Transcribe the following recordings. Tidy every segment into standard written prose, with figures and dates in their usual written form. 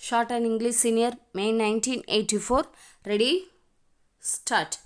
Shorthand English Senior, May 1984. Ready? Start.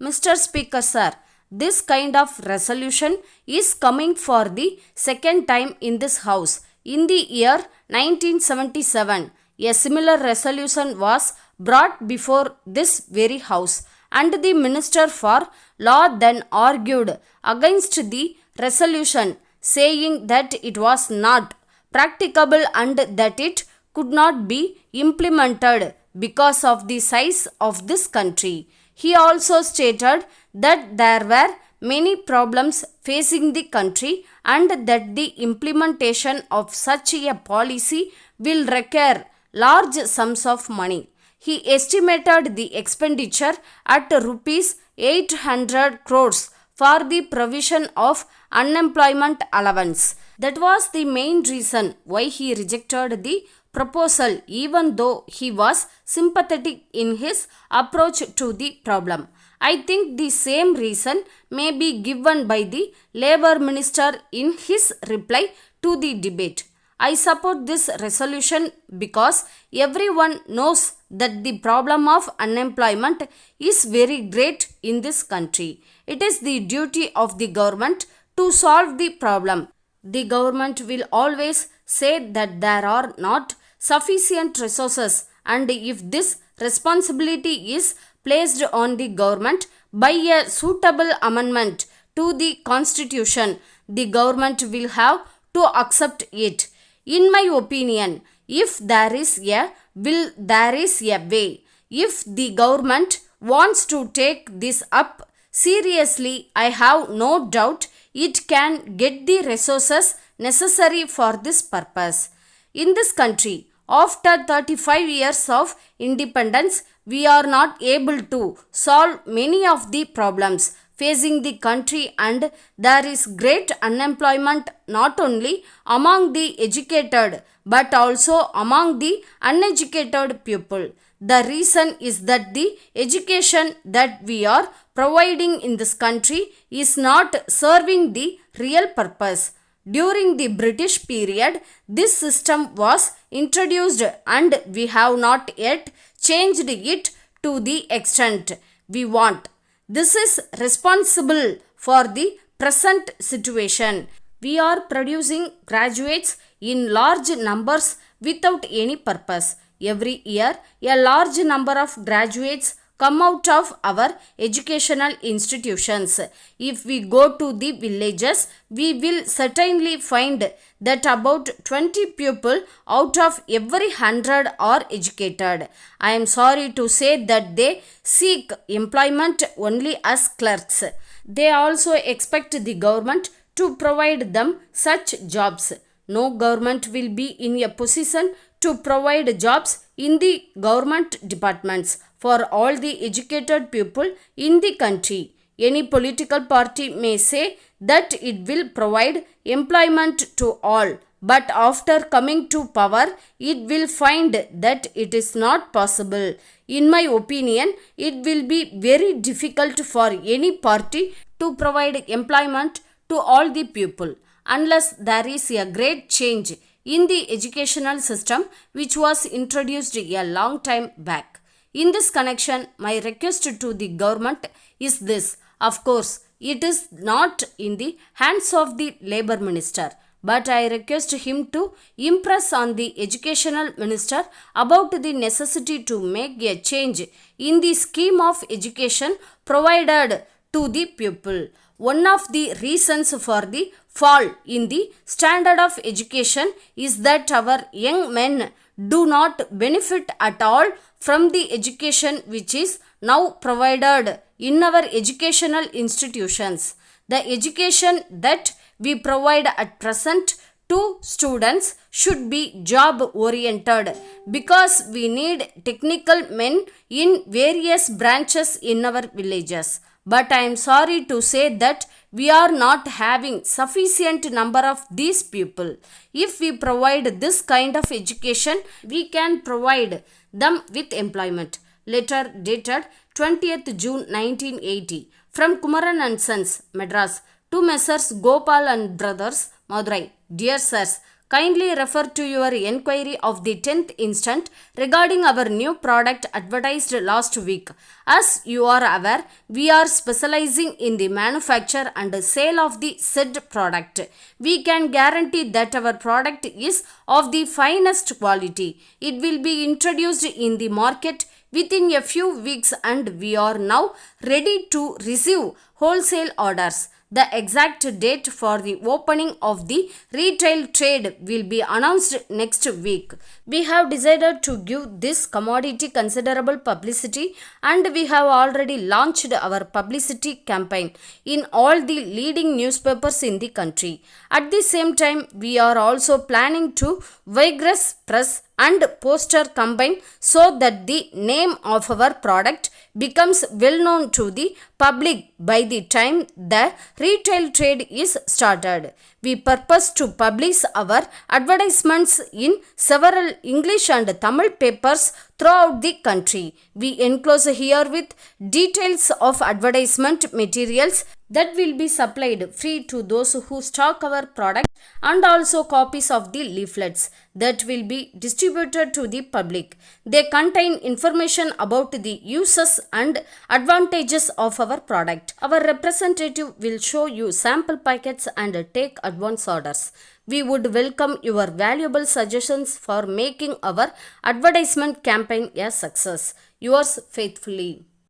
Mr. Speaker, sir, this kind of resolution is coming for the second time in this House. In the year 1977, a similar resolution was brought before this very House, and the Minister for Law then argued against the resolution, saying that it was not practicable and that it could not be implemented because of the size of this country. He also stated that there were many problems facing the country and that the implementation of such a policy will require large sums of money. He estimated the expenditure at rupees 800 crores for the provision of unemployment allowance. That was the main reason why he rejected the proposal, even though he was sympathetic in his approach to the problem. I think the same reason may be given by the Labour Minister in his reply to the debate. I support this resolution because everyone knows that the problem of unemployment is very great in this country. It is the duty of the government to solve the problem. The government will always say that there are not sufficient resources, and if this responsibility is placed on the government by a suitable amendment to the constitution, the government will have to accept it. In my opinion, if there is a will, there is a way. If the government wants to take this up seriously, I have no doubt it can get the resources necessary for this purpose. In this country, after 35 years of independence, we are not able to solve many of the problems facing the country, and there is great unemployment not only among the educated but also among the uneducated people. The reason is that the education that we are providing in this country is not serving the real purpose. During the British period, this system was introduced and we have not yet changed it to the extent we want. This is responsible for the present situation. We are producing graduates in large numbers without any purpose. Every year, a large number of graduates come out of our educational institutions. If we go to the villages, we will certainly find that about 20 people out of every 100 are educated. I am sorry to say that they seek employment only as clerks. They also expect the government to provide them such jobs. No government will be in a position to provide jobs in the government departments for all the educated people in the country. Any political party may say that it will provide employment to all, but after coming to power, it will find that it is not possible. In my opinion, it will be very difficult for any party to provide employment to all the people unless there is a great change in the educational system which was introduced a long time back. In this connection, my request to the government is this. Of course, it is not in the hands of the Labour Minister, but I request him to impress on the Educational Minister about the necessity to make a change in the scheme of education provided to the pupil. One of the reasons for the fall in the standard of education is that our young men do not benefit at all from the education which is now provided in our educational institutions. The education that we provide at present to students should be job oriented because we need technical men in various branches in our villages. But I am sorry to say that we are not having sufficient number of these people. If we provide this kind of education, we can provide them with employment. Letter dated 20th June 1980 from Kumaran and Sons, Madras, to Messrs. Gopal and Brothers, Madurai. Dear Sirs, Kindly refer to your enquiry of the 10th instant regarding our new product advertised last week. As you are aware, we are specializing in the manufacture and sale of the said product. We can guarantee that our product is of the finest quality. It will be introduced in the market within a few weeks and we are now ready to receive wholesale orders. The exact date for the opening of the retail trade will be announced next week. We have decided to give this commodity considerable publicity and we have already launched our publicity campaign in all the leading newspapers in the country. At the same time, we are also planning to vigorous press and poster campaign so that the name of our product becomes well known to the public by the time the retail trade is started. We purpose to publish our advertisements in several English and Tamil papers throughout the country. We enclose here with details of advertisement materials that will be supplied free to those who stock our product and also copies of the leaflets that will be distributed to the public. They contain information about the uses and advantages of our product. Our representative will show you sample packets and take advance orders. We would welcome your valuable suggestions for making our advertisement campaign a success. Yours faithfully.